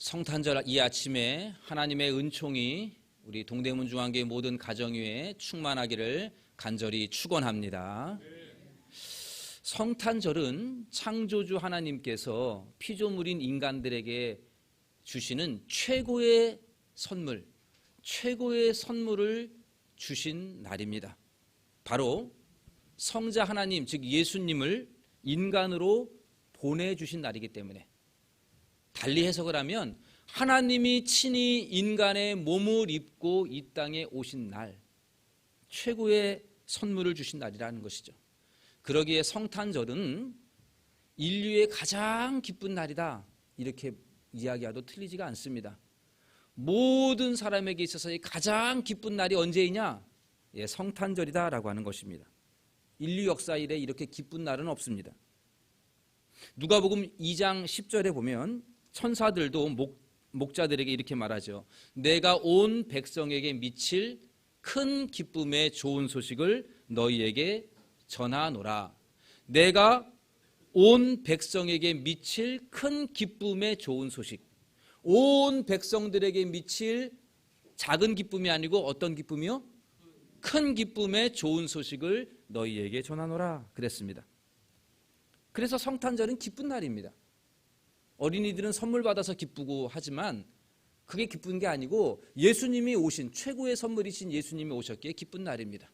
성탄절 이 아침에 하나님의 은총이 우리 동대문 중앙교회 모든 가정 위에 충만하기를 간절히 축원합니다. 성탄절은 창조주 하나님께서 피조물인 인간들에게 주시는 최고의 선물을 주신 날입니다. 바로 성자 하나님, 즉 예수님을 인간으로 보내주신 날이기 때문에, 달리 해석을 하면 하나님이 친히 인간의 몸을 입고 이 땅에 오신 날, 최고의 선물을 주신 날이라는 것이죠. 그러기에 성탄절은 인류의 가장 기쁜 날이다, 이렇게 이야기해도 틀리지가 않습니다. 모든 사람에게 있어서 가장 기쁜 날이 언제이냐? 성탄절이다라고 하는 것입니다. 인류 역사 이래 이렇게 기쁜 날은 없습니다. 누가복음 2장 10절에 보면 천사들도 목자들에게 이렇게 말하죠. 내가 온 백성에게 미칠 큰 기쁨의 좋은 소식을 너희에게 전하노라. 내가 온 백성에게 미칠 큰 기쁨의 좋은 소식. 온 백성들에게 미칠 작은 기쁨이 아니고 어떤 기쁨이요? 큰 기쁨의 좋은 소식을 너희에게 전하노라 그랬습니다. 그래서 성탄절은 기쁜 날입니다. 어린이들은 선물 받아서 기쁘고 하지만 그게 기쁜 게 아니고 예수님이 오신, 최고의 선물이신 예수님이 오셨기에 기쁜 날입니다.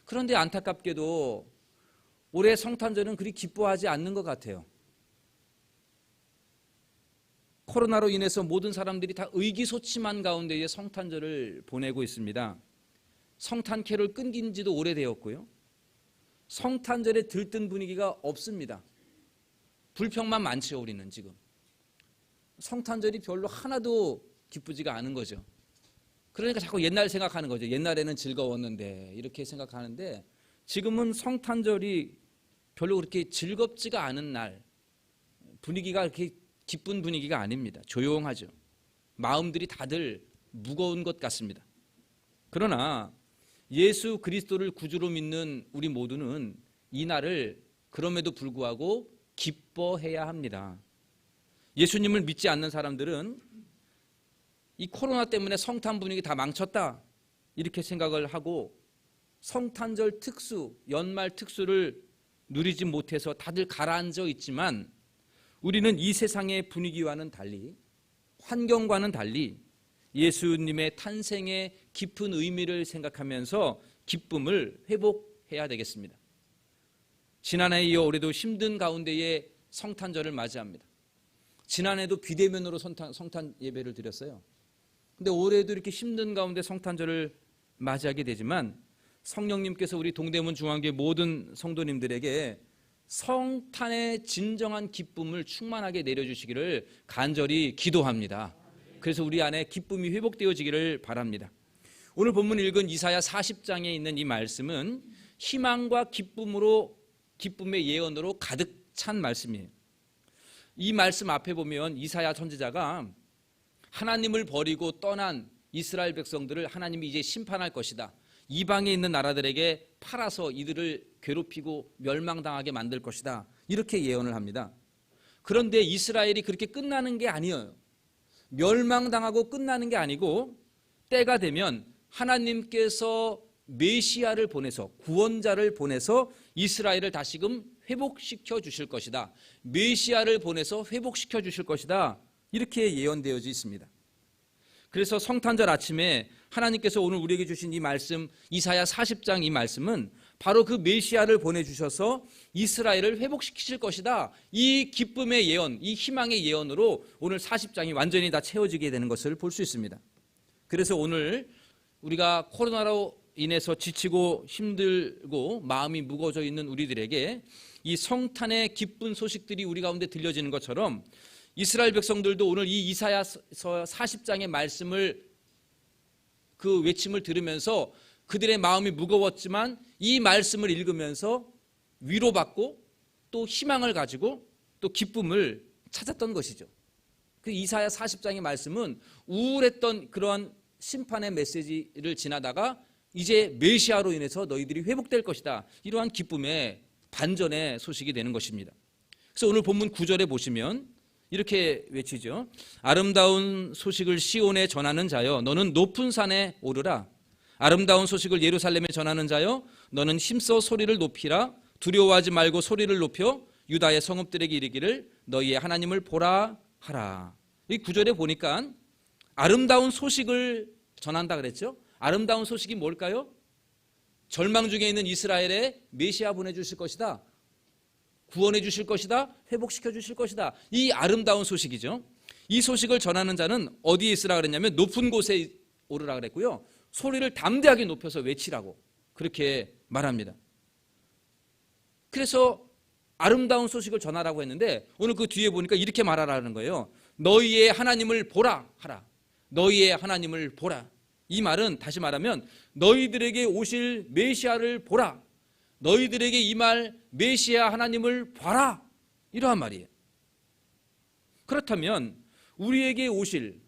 그런데 안타깝게도 올해 성탄절은 그리 기뻐하지 않는 것 같아요. 코로나로 인해서 모든 사람들이 다 의기소침한 가운데에 성탄절을 보내고 있습니다. 성탄 캐롤 끊긴 지도 오래되었고요. 성탄절에 들뜬 분위기가 없습니다. 불평만 많죠. 우리는 지금 성탄절이 별로 하나도 기쁘지가 않은 거죠. 그러니까 자꾸 옛날 생각하는 거죠. 옛날에는 즐거웠는데 이렇게 생각하는데, 지금은 성탄절이 별로 그렇게 즐겁지가 않은 날, 분위기가 그렇게 기쁜 분위기가 아닙니다. 조용하죠. 마음들이 다들 무거운 것 같습니다. 그러나 예수 그리스도를 구주로 믿는 우리 모두는 이 날을 그럼에도 불구하고 기뻐해야 합니다. 예수님을 믿지 않는 사람들은 이 코로나 때문에 성탄 분위기 다 망쳤다, 이렇게 생각을 하고 성탄절 특수, 연말 특수를 누리지 못해서 다들 가라앉아 있지만, 우리는 이 세상의 분위기와는 달리, 환경과는 달리 예수님의 탄생의 깊은 의미를 생각하면서 기쁨을 회복해야 되겠습니다. 지난해에 이어 올해도 힘든 가운데에 성탄절을 맞이합니다. 지난해도 비대면으로 성탄 예배를 드렸어요. 근데 올해도 이렇게 힘든 가운데 성탄절을 맞이하게 되지만, 성령님께서 우리 동대문 중앙교회 모든 성도님들에게 성탄의 진정한 기쁨을 충만하게 내려주시기를 간절히 기도합니다. 그래서 우리 안에 기쁨이 회복되어지기를 바랍니다. 오늘 본문 읽은 이사야 40장에 있는 이 말씀은 희망과 기쁨의 예언으로 가득 찬 말씀이에요. 이 말씀 앞에 보면 이사야 선지자가 하나님을 버리고 떠난 이스라엘 백성들을 하나님이 이제 심판할 것이다, 이방에 있는 나라들에게 팔아서 이들을 괴롭히고 멸망당하게 만들 것이다, 이렇게 예언을 합니다. 그런데 이스라엘이 그렇게 끝나는 게 아니에요. 멸망당하고 끝나는 게 아니고, 때가 되면 하나님께서 메시아를 보내서, 구원자를 보내서 이스라엘을 다시금 회복시켜 주실 것이다, 메시아를 보내서 회복시켜 주실 것이다, 이렇게 예언되어져 있습니다. 그래서 성탄절 아침에 하나님께서 오늘 우리에게 주신 이 말씀, 이사야 40장 이 말씀은 바로 그 메시아를 보내주셔서 이스라엘을 회복시키실 것이다, 이 기쁨의 예언, 이 희망의 예언으로 오늘 40장이 완전히 다 채워지게 되는 것을 볼 수 있습니다. 그래서 오늘 우리가 코로나로 인해서 지치고 힘들고 마음이 무거워져 있는 우리들에게 이 성탄의 기쁜 소식들이 우리 가운데 들려지는 것처럼, 이스라엘 백성들도 오늘 이 이사야서 40장의 말씀을, 그 외침을 들으면서 그들의 마음이 무거웠지만 이 말씀을 읽으면서 위로받고 또 희망을 가지고 또 기쁨을 찾았던 것이죠. 그 이사야 40장의 말씀은 우울했던 그러한 심판의 메시지를 지나다가 이제 메시아로 인해서 너희들이 회복될 것이다, 이러한 기쁨의 반전의 소식이 되는 것입니다. 그래서 오늘 본문 9절에 보시면 이렇게 외치죠. 아름다운 소식을 시온에 전하는 자여 너는 높은 산에 오르라. 아름다운 소식을 예루살렘에 전하는 자여 너는 힘써 소리를 높이라. 두려워하지 말고 소리를 높여 유다의 성읍들에게 이르기를 너희의 하나님을 보라 하라. 이 구절에 보니까 아름다운 소식을 전한다 그랬죠. 아름다운 소식이 뭘까요? 절망 중에 있는 이스라엘에 메시아 보내주실 것이다. 구원해 주실 것이다. 회복시켜 주실 것이다. 이 아름다운 소식이죠. 이 소식을 전하는 자는 어디에 있으라 그랬냐면 높은 곳에 오르라 그랬고요. 소리를 담대하게 높여서 외치라고 그렇게 말합니다. 그래서 아름다운 소식을 전하라고 했는데 오늘 그 뒤에 보니까 이렇게 말하라는 거예요. 너희의 하나님을 보라 하라. 너희의 하나님을 보라. 이 말은 다시 말하면 너희들에게 오실 메시아를 보라. 너희들에게 임할 메시아 하나님을 봐라. 이러한 말이에요. 그렇다면 우리에게 오실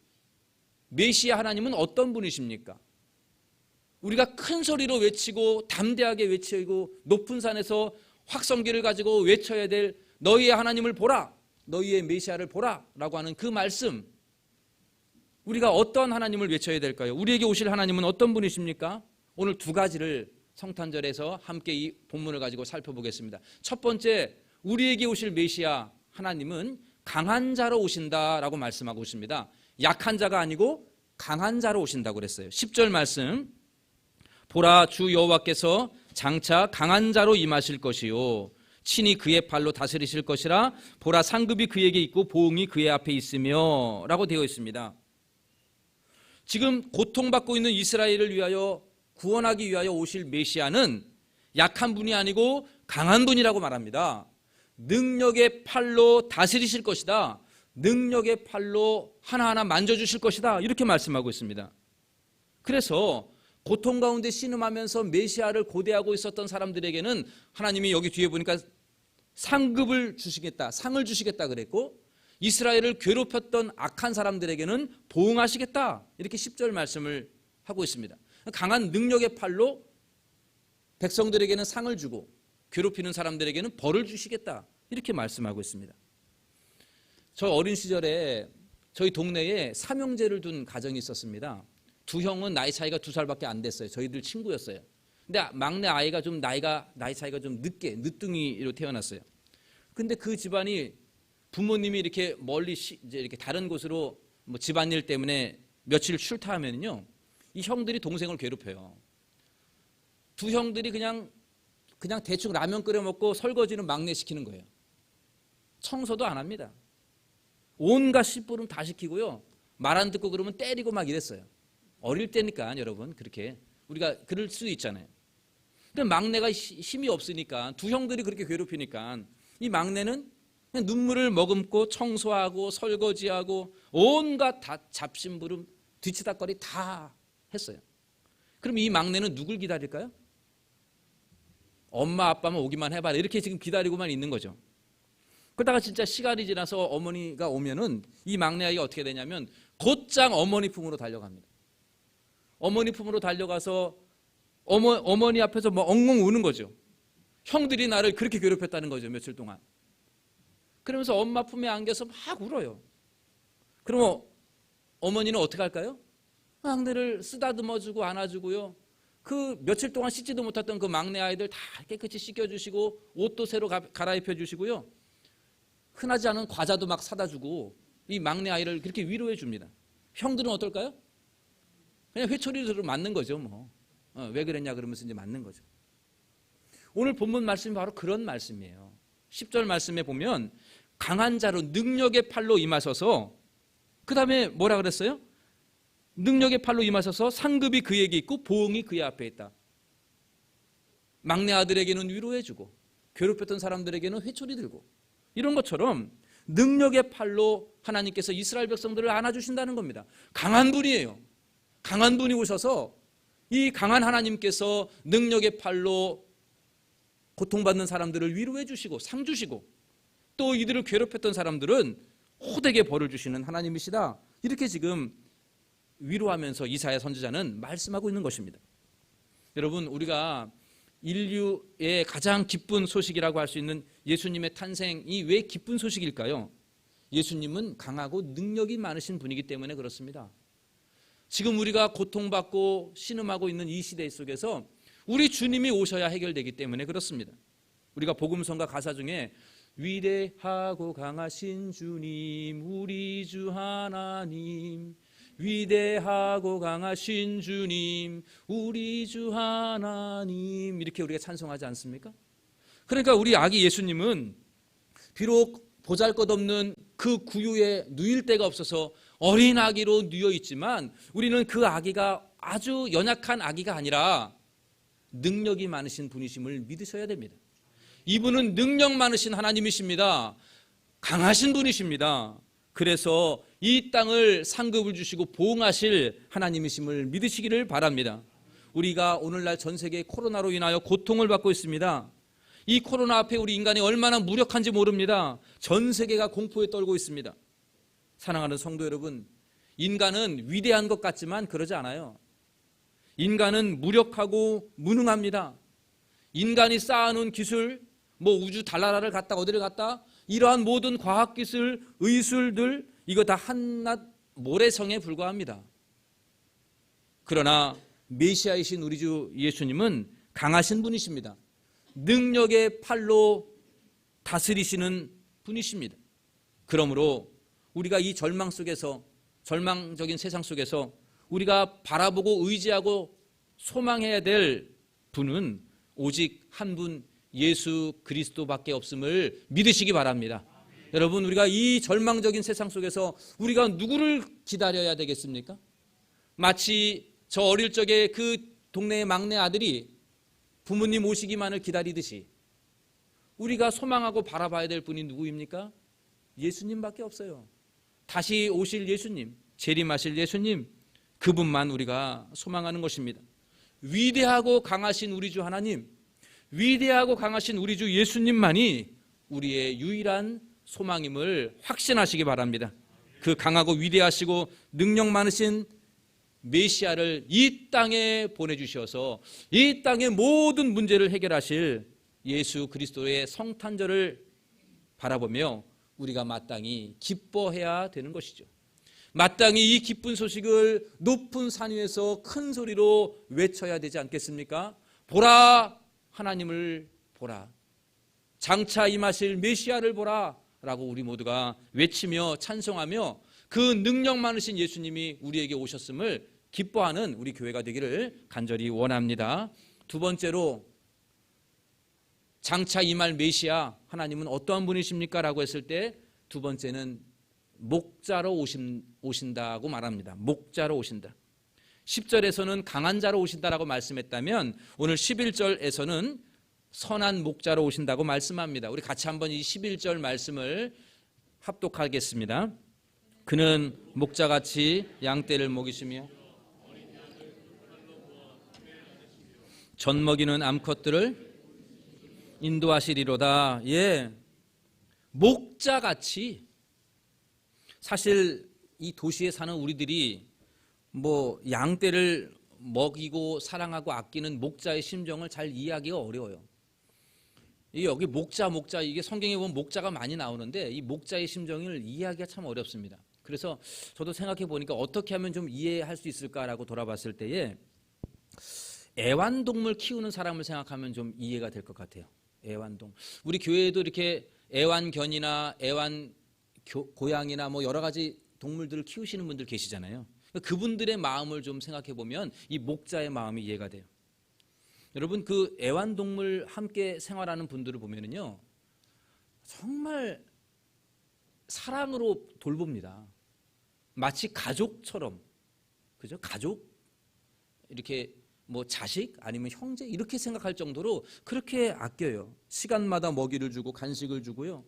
메시아 하나님은 어떤 분이십니까? 우리가 큰 소리로 외치고 담대하게 외치고 높은 산에서 확성기를 가지고 외쳐야 될 너희의 하나님을 보라. 너희의 메시아를 보라 라고 하는 그 말씀, 우리가 어떤 하나님을 외쳐야 될까요? 우리에게 오실 하나님은 어떤 분이십니까? 오늘 두 가지를 성탄절에서 함께 이 본문을 가지고 살펴보겠습니다. 첫 번째, 우리에게 오실 메시아 하나님은 강한 자로 오신다라고 말씀하고 있습니다. 약한 자가 아니고 강한 자로 오신다고 그랬어요. 10절 말씀, 보라 주 여호와께서 장차 강한 자로 임하실 것이요 친히 그의 발로 다스리실 것이라. 보라 상급이 그에게 있고 보응이 그의 앞에 있으며 라고 되어 있습니다. 지금 고통받고 있는 이스라엘을 위하여 구원하기 위하여 오실 메시아는 약한 분이 아니고 강한 분이라고 말합니다. 능력의 팔로 다스리실 것이다. 능력의 팔로 하나하나 만져주실 것이다. 이렇게 말씀하고 있습니다. 그래서 고통 가운데 신음하면서 메시아를 고대하고 있었던 사람들에게는 하나님이 여기 뒤에 보니까 상급을 주시겠다, 상을 주시겠다 그랬고, 이스라엘을 괴롭혔던 악한 사람들에게는 보응하시겠다, 이렇게 10절 말씀을 하고 있습니다. 강한 능력의 팔로 백성들에게는 상을 주고 괴롭히는 사람들에게는 벌을 주시겠다, 이렇게 말씀하고 있습니다. 저 어린 시절에 저희 동네에 삼형제를 둔 가정이 있었습니다. 두 형은 나이 차이가 2살밖에 안 됐어요. 저희들 친구였어요. 근데 막내 아이가 좀 나이 차이가 좀 늦둥이로 태어났어요. 근데 그 집안이 부모님이 이렇게 멀리 이제 이렇게 다른 곳으로 뭐 집안일 때문에 며칠 출타하면요, 이 형들이 동생을 괴롭혀요. 두 형들이 그냥 대충 라면 끓여 먹고 설거지는 막내 시키는 거예요. 청소도 안 합니다. 온갖 씹부름 다 시키고요. 말 안 듣고 그러면 때리고 막 이랬어요. 어릴 때니까 여러분 그렇게 우리가 그럴 수 있잖아요. 근데 막내가 힘이 없으니까 두 형들이 그렇게 괴롭히니까 이 막내는 그냥 눈물을 머금고 청소하고 설거지하고 온갖 다 잡심부름 뒤치다거리 다 했어요. 그럼 이 막내는 누굴 기다릴까요? 엄마 아빠만 오기만 해봐라, 이렇게 지금 기다리고만 있는 거죠. 그러다가 진짜 시간이 지나서 어머니가 오면은 이 막내 아이가 어떻게 되냐면 곧장 어머니 품으로 달려갑니다. 어머니 품으로 달려가서 어머니 앞에서 뭐 엉엉 우는 거죠. 형들이 나를 그렇게 괴롭혔다는 거죠, 며칠 동안. 그러면서 엄마 품에 안겨서 막 울어요. 그러면 어머니는 어떻게 할까요? 막내를 쓰다듬어주고 안아주고요. 그 며칠 동안 씻지도 못했던 그 막내 아이들 다 깨끗이 씻겨주시고 옷도 새로 갈아입혀 주시고요. 흔하지 않은 과자도 막 사다 주고 이 막내 아이를 그렇게 위로해 줍니다. 형들은 어떨까요? 그냥 회초리로 맞는 거죠. 뭐. 왜 그랬냐 그러면서 이제 맞는 거죠. 오늘 본문 말씀이 바로 그런 말씀이에요. 10절 말씀에 보면 강한 자로 능력의 팔로 임하셔서, 그 다음에 뭐라 그랬어요? 능력의 팔로 임하셔서 상급이 그에게 있고 보응이 그의 앞에 있다. 막내 아들에게는 위로해주고 괴롭혔던 사람들에게는 회초리 들고, 이런 것처럼 능력의 팔로 하나님께서 이스라엘 백성들을 안아주신다는 겁니다. 강한 분이에요. 강한 분이 오셔서 이 강한 하나님께서 능력의 팔로 고통받는 사람들을 위로해 주시고 상 주시고, 또 이들을 괴롭혔던 사람들은 호되게 벌을 주시는 하나님이시다, 이렇게 지금 위로하면서 이사야 선지자는 말씀하고 있는 것입니다. 여러분, 우리가 인류의 가장 기쁜 소식이라고 할 수 있는 예수님의 탄생이 왜 기쁜 소식일까요? 예수님은 강하고 능력이 많으신 분이기 때문에 그렇습니다. 지금 우리가 고통받고 신음하고 있는 이 시대 속에서 우리 주님이 오셔야 해결되기 때문에 그렇습니다. 우리가 복음성가 가사 중에 위대하고 강하신 주님 우리 주 하나님, 위대하고 강하신 주님 우리 주 하나님, 이렇게 우리가 찬송하지 않습니까? 그러니까 우리 아기 예수님은 비록 보잘것없는 그 구유에 누일 데가 없어서 어린 아기로 누워 있지만 우리는 그 아기가 아주 연약한 아기가 아니라 능력이 많으신 분이심을 믿으셔야 됩니다. 이분은 능력 많으신 하나님이십니다. 강하신 분이십니다. 그래서 이 땅을 상급을 주시고 보응하실 하나님이심을 믿으시기를 바랍니다. 우리가 오늘날 전 세계 코로나로 인하여 고통을 받고 있습니다. 이 코로나 앞에 우리 인간이 얼마나 무력한지 모릅니다. 전 세계가 공포에 떨고 있습니다. 사랑하는 성도 여러분, 인간은 위대한 것 같지만 그러지 않아요. 인간은 무력하고 무능합니다. 인간이 쌓아놓은 기술, 우주 달나라를 갔다 어디를 갔다, 이러한 모든 과학기술, 의술들, 이거 다 한낱 모래성에 불과합니다. 그러나 메시아이신 우리 주 예수님은 강하신 분이십니다. 능력의 팔로 다스리시는 분이십니다. 그러므로 우리가 이 절망 속에서, 절망적인 세상 속에서 우리가 바라보고 의지하고 소망해야 될 분은 오직 한 분 예수 그리스도밖에 없음을 믿으시기 바랍니다. 여러분, 우리가 이 절망적인 세상 속에서 우리가 누구를 기다려야 되겠습니까? 마치 저 어릴 적에 그 동네의 막내 아들이 부모님 오시기만을 기다리듯이 우리가 소망하고 바라봐야 될 분이 누구입니까? 예수님밖에 없어요. 다시 오실 예수님, 재림하실 예수님, 그분만 우리가 소망하는 것입니다. 위대하고 강하신 우리 주 하나님, 위대하고 강하신 우리 주 예수님만이 우리의 유일한 소망임을 확신하시기 바랍니다. 그 강하고 위대하시고 능력 많으신 메시아를 이 땅에 보내주셔서 이 땅의 모든 문제를 해결하실 예수 그리스도의 성탄절을 바라보며 우리가 마땅히 기뻐해야 되는 것이죠. 마땅히 이 기쁜 소식을 높은 산 위에서 큰 소리로 외쳐야 되지 않겠습니까? 보라, 하나님을 보라, 장차 임하실 메시아를 보라 라고 우리 모두가 외치며 찬송하며 그 능력 많으신 예수님이 우리에게 오셨음을 기뻐하는 우리 교회가 되기를 간절히 원합니다. 두 번째로, 장차 임할 메시아 하나님은 어떠한 분이십니까? 라고 했을 때 두 번째는 목자로 오신다고 말합니다. 목자로 오신다. 10절에서는 강한 자로 오신다라고 말씀했다면 오늘 11절에서는 선한 목자로 오신다고 말씀합니다. 우리 같이 한번 이 11절 말씀을 합독하겠습니다. 그는 목자같이 양떼를 먹이시며 젖 먹이는 암컷들을 인도하시리로다. 예, 목자같이. 사실 이 도시에 사는 우리들이 양떼를 먹이고 사랑하고 아끼는 목자의 심정을 잘 이해하기가 어려워요. 여기 목자 이게 성경에 보면 목자가 많이 나오는데 이 목자의 심정을 이해하기가 참 어렵습니다. 그래서 저도 생각해 보니까 어떻게 하면 좀 이해할 수 있을까라고 돌아봤을 때에 애완동물 키우는 사람을 생각하면 좀 이해가 될 것 같아요. 애완동. 우리 교회에도 이렇게 애완견이나 고양이나 여러 가지 동물들을 키우시는 분들 계시잖아요. 그분들의 마음을 좀 생각해 보면 이 목자의 마음이 이해가 돼요. 여러분, 그 애완동물 함께 생활하는 분들을 보면은요, 정말 사랑으로 돌봅니다. 마치 가족처럼, 그죠? 가족? 이렇게 자식 아니면 형제 이렇게 생각할 정도로 그렇게 아껴요. 시간마다 먹이를 주고 간식을 주고요.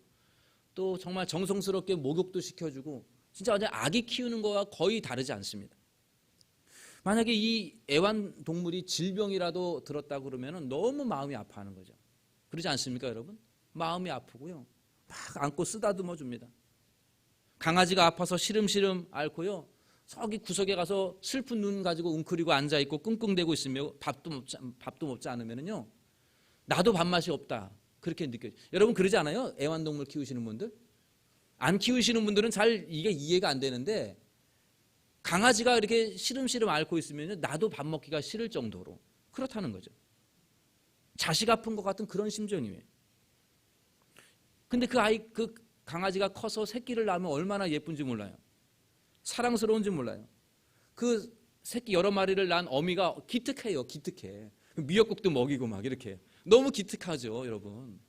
또 정말 정성스럽게 목욕도 시켜주고, 진짜 완전 아기 키우는 거와 거의 다르지 않습니다. 만약에 이 애완동물이 질병이라도 들었다 그러면 너무 마음이 아파하는 거죠. 그러지 않습니까, 여러분? 마음이 아프고요. 막 안고 쓰다듬어 줍니다. 강아지가 아파서 시름시름 앓고요. 저기 구석에 가서 슬픈 눈 가지고 웅크리고 앉아있고 끙끙대고 있으며 밥도 먹지 않으면요, 나도 밥맛이 없다, 그렇게 느껴져요. 여러분 그러지 않아요? 애완동물 키우시는 분들? 안 키우시는 분들은 잘 이게 이해가 안 되는데, 강아지가 이렇게 시름시름 앓고 있으면 나도 밥 먹기가 싫을 정도로 그렇다는 거죠. 자식 아픈 것 같은 그런 심정이에요. 근데 그 강아지가 커서 새끼를 낳으면 얼마나 예쁜지 몰라요. 사랑스러운지 몰라요. 그 새끼 여러 마리를 낳은 어미가 기특해요. 기특해. 미역국도 먹이고 막 이렇게. 너무 기특하죠, 여러분.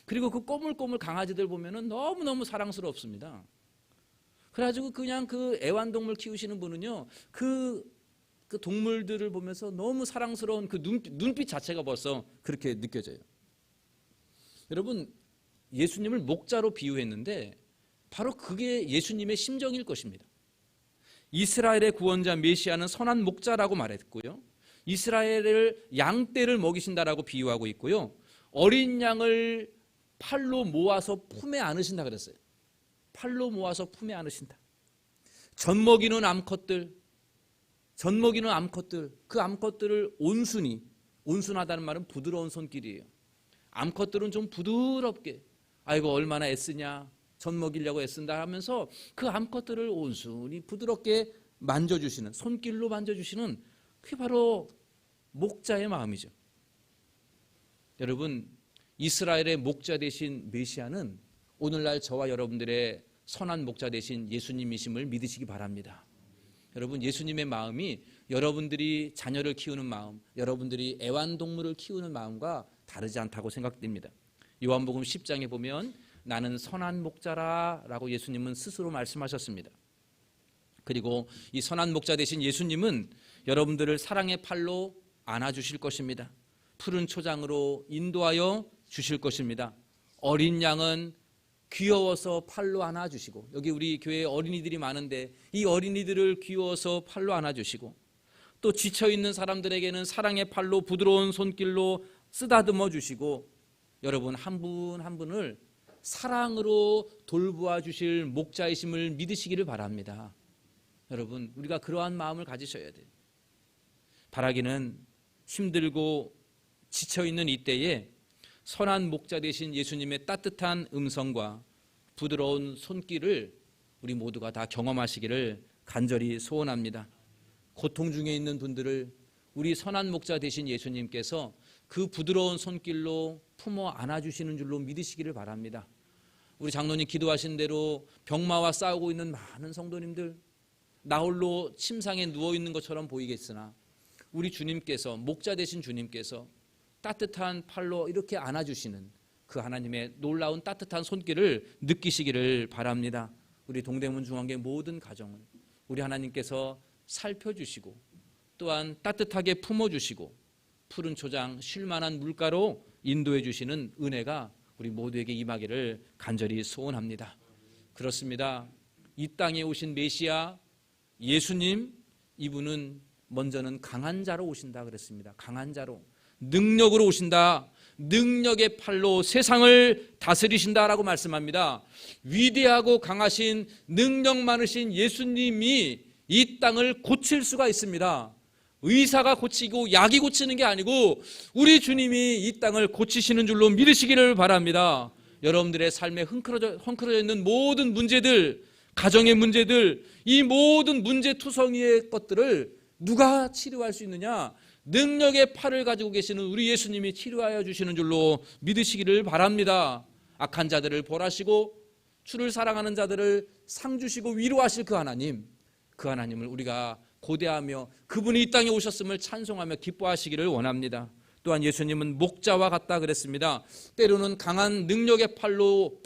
그리고 그 꼬물꼬물 강아지들 보면은 너무너무 사랑스럽습니다. 그래가지고 그냥 그 애완동물 키우시는 분은요, 그 동물들을 보면서 너무 사랑스러운 그 눈빛 자체가 벌써 그렇게 느껴져요. 여러분, 예수님을 목자로 비유했는데 바로 그게 예수님의 심정일 것입니다. 이스라엘의 구원자 메시아는 선한 목자라고 말했고요. 이스라엘을 양떼를 먹이신다라고 비유하고 있고요. 어린 양을 팔로 모아서 품에 안으신다 그랬어요. 팔로 모아서 품에 안으신다. 젖먹이는 암컷들, 그 암컷들을 온순하다는 말은 부드러운 손길이에요. 암컷들은 좀 부드럽게, 아이고 얼마나 애쓰냐, 젖 먹이려고 애쓴다 하면서 그 암컷들을 온순히 부드럽게 만져주시는, 손길로 만져주시는, 그게 바로 목자의 마음이죠. 여러분, 이스라엘의 목자 되신 메시아는 오늘날 저와 여러분들의 선한 목자 되신 예수님이심을 믿으시기 바랍니다. 여러분, 예수님의 마음이 여러분들이 자녀를 키우는 마음, 여러분들이 애완동물을 키우는 마음과 다르지 않다고 생각됩니다. 요한복음 10장에 보면 나는 선한 목자라 라고 예수님은 스스로 말씀하셨습니다. 그리고 이 선한 목자 되신 예수님은 여러분들을 사랑의 팔로 안아주실 것입니다. 푸른 초장으로 인도하여 주실 것입니다. 어린 양은 귀여워서 팔로 안아주시고, 여기 우리 교회에 어린이들이 많은데 이 어린이들을 귀여워서 팔로 안아주시고, 또 지쳐있는 사람들에게는 사랑의 팔로 부드러운 손길로 쓰다듬어 주시고, 여러분 한 분 한 분을 사랑으로 돌보아 주실 목자이심을 믿으시기를 바랍니다. 여러분, 우리가 그러한 마음을 가지셔야 돼요. 바라기는 힘들고 지쳐있는 이때에 선한 목자 되신 예수님의 따뜻한 음성과 부드러운 손길을 우리 모두가 다 경험하시기를 간절히 소원합니다. 고통 중에 있는 분들을 우리 선한 목자 되신 예수님께서 그 부드러운 손길로 품어 안아주시는 줄로 믿으시기를 바랍니다. 우리 장로님 기도하신 대로 병마와 싸우고 있는 많은 성도님들, 나홀로 침상에 누워있는 것처럼 보이겠으나 우리 주님께서, 목자 되신 주님께서 따뜻한 팔로 이렇게 안아주시는 그 하나님의 놀라운 따뜻한 손길을 느끼시기를 바랍니다. 우리 동대문 중앙교회 모든 가정을 우리 하나님께서 살펴주시고 또한 따뜻하게 품어주시고 푸른 초장, 쉴만한 물가로 인도해 주시는 은혜가 우리 모두에게 임하기를 간절히 소원합니다. 그렇습니다. 이 땅에 오신 메시아 예수님, 이분은 먼저는 강한 자로 오신다 그랬습니다. 강한 자로, 능력으로 오신다. 능력의 팔로 세상을 다스리신다라고 말씀합니다. 위대하고 강하신 능력 많으신 예수님이 이 땅을 고칠 수가 있습니다. 의사가 고치고 약이 고치는 게 아니고 우리 주님이 이 땅을 고치시는 줄로 믿으시기를 바랍니다. 여러분들의 삶에 헝클어져 있는 모든 문제들, 가정의 문제들, 이 모든 문제투성이의 것들을 누가 치료할 수 있느냐? 능력의 팔을 가지고 계시는 우리 예수님이 치료하여 주시는 줄로 믿으시기를 바랍니다. 악한 자들을 벌하시고 주를 사랑하는 자들을 상 주시고 위로하실 그 하나님, 그 하나님을 우리가 고대하며 그분이 이 땅에 오셨음을 찬송하며 기뻐하시기를 원합니다. 또한 예수님은 목자와 같다 그랬습니다. 때로는 강한 능력의 팔로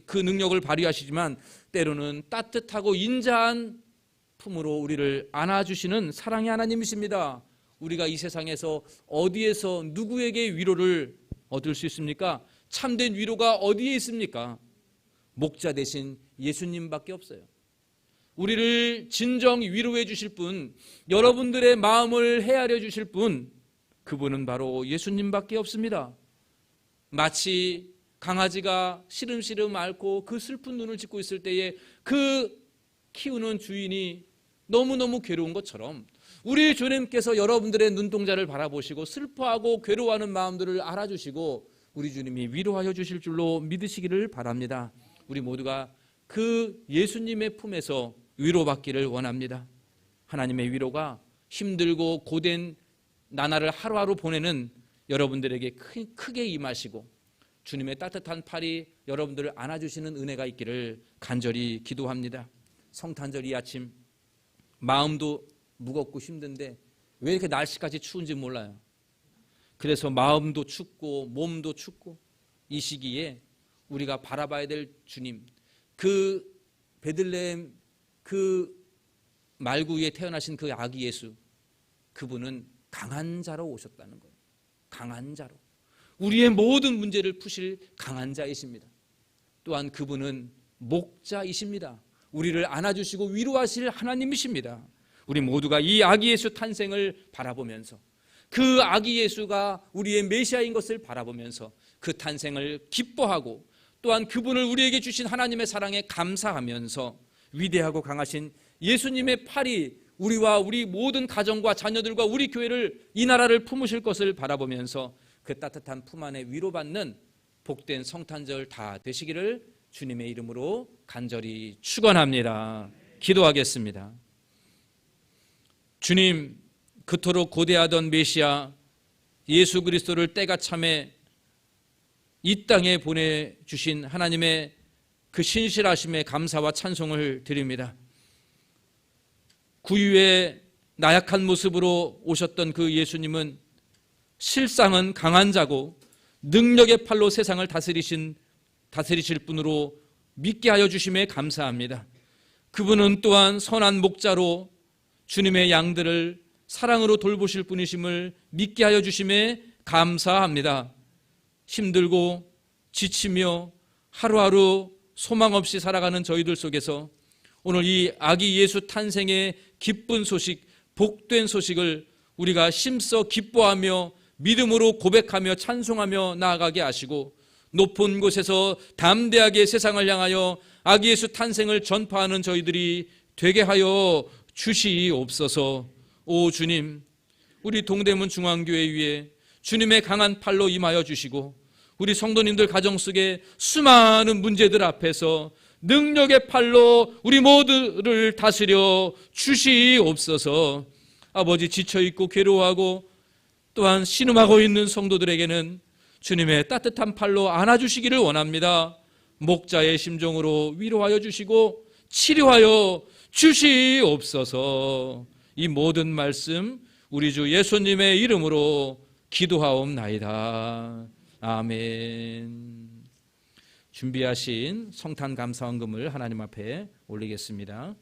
그 능력을 발휘하시지만 때로는 따뜻하고 인자한 품으로 우리를 안아주시는 사랑의 하나님이십니다. 우리가 이 세상에서 어디에서 누구에게 위로를 얻을 수 있습니까? 참된 위로가 어디에 있습니까? 목자 되신 예수님밖에 없어요. 우리를 진정 위로해 주실 분, 여러분들의 마음을 헤아려 주실 분, 그분은 바로 예수님밖에 없습니다. 마치 강아지가 시름시름 앓고 그 슬픈 눈을 짓고 있을 때에 그 키우는 주인이 너무너무 괴로운 것처럼 우리 주님께서 여러분들의 눈동자를 바라보시고 슬퍼하고 괴로워하는 마음들을 알아주시고 우리 주님이 위로하여 주실 줄로 믿으시기를 바랍니다. 우리 모두가 그 예수님의 품에서 위로받기를 원합니다. 하나님의 위로가 힘들고 고된 나날을 하루하루 보내는 여러분들에게 크게 임하시고 주님의 따뜻한 팔이 여러분들을 안아주시는 은혜가 있기를 간절히 기도합니다. 성탄절 이 아침 마음도 무겁고 힘든데 왜 이렇게 날씨까지 추운지 몰라요. 그래서 마음도 춥고 몸도 춥고 이 시기에 우리가 바라봐야 될 주님, 그 베들레헴 그 말구에 태어나신 그 아기 예수, 그분은 강한 자로 오셨다는 거예요. 강한 자로. 우리의 모든 문제를 푸실 강한 자이십니다. 또한 그분은 목자이십니다. 우리를 안아주시고 위로하실 하나님이십니다. 우리 모두가 이 아기 예수 탄생을 바라보면서 그 아기 예수가 우리의 메시아인 것을 바라보면서 그 탄생을 기뻐하고 또한 그분을 우리에게 주신 하나님의 사랑에 감사하면서 위대하고 강하신 예수님의 팔이 우리와 우리 모든 가정과 자녀들과 우리 교회를, 이 나라를 품으실 것을 바라보면서 그 따뜻한 품 안에 위로받는 복된 성탄절 다 되시기를 주님의 이름으로 간절히 축원합니다. 기도하겠습니다. 주님, 그토록 고대하던 메시아 예수 그리스도를 때가 참에 이 땅에 보내주신 하나님의 그 신실하심에 감사와 찬송을 드립니다. 구유의 나약한 모습으로 오셨던 그 예수님은 실상은 강한 자고 능력의 팔로 세상을 다스리실 분으로 믿게 하여 주심에 감사합니다. 그분은 또한 선한 목자로 주님의 양들을 사랑으로 돌보실 분이심을 믿게 하여 주심에 감사합니다. 힘들고 지치며 하루하루 소망 없이 살아가는 저희들 속에서 오늘 이 아기 예수 탄생의 기쁜 소식, 복된 소식을 우리가 힘써 기뻐하며 믿음으로 고백하며 찬송하며 나아가게 하시고 높은 곳에서 담대하게 세상을 향하여 아기 예수 탄생을 전파하는 저희들이 되게 하여 주시옵소서. 오 주님, 우리 동대문 중앙교회 위에 주님의 강한 팔로 임하여 주시고 우리 성도님들 가정 속에 수많은 문제들 앞에서 능력의 팔로 우리 모두를 다스려 주시옵소서. 아버지, 지쳐있고 괴로워하고 또한 신음하고 있는 성도들에게는 주님의 따뜻한 팔로 안아주시기를 원합니다. 목자의 심정으로 위로하여 주시고 치료하여 주시옵소서. 이 모든 말씀 우리 주 예수님의 이름으로 기도하옵나이다. 아멘. 준비하신 성탄 감사헌금을 하나님 앞에 올리겠습니다.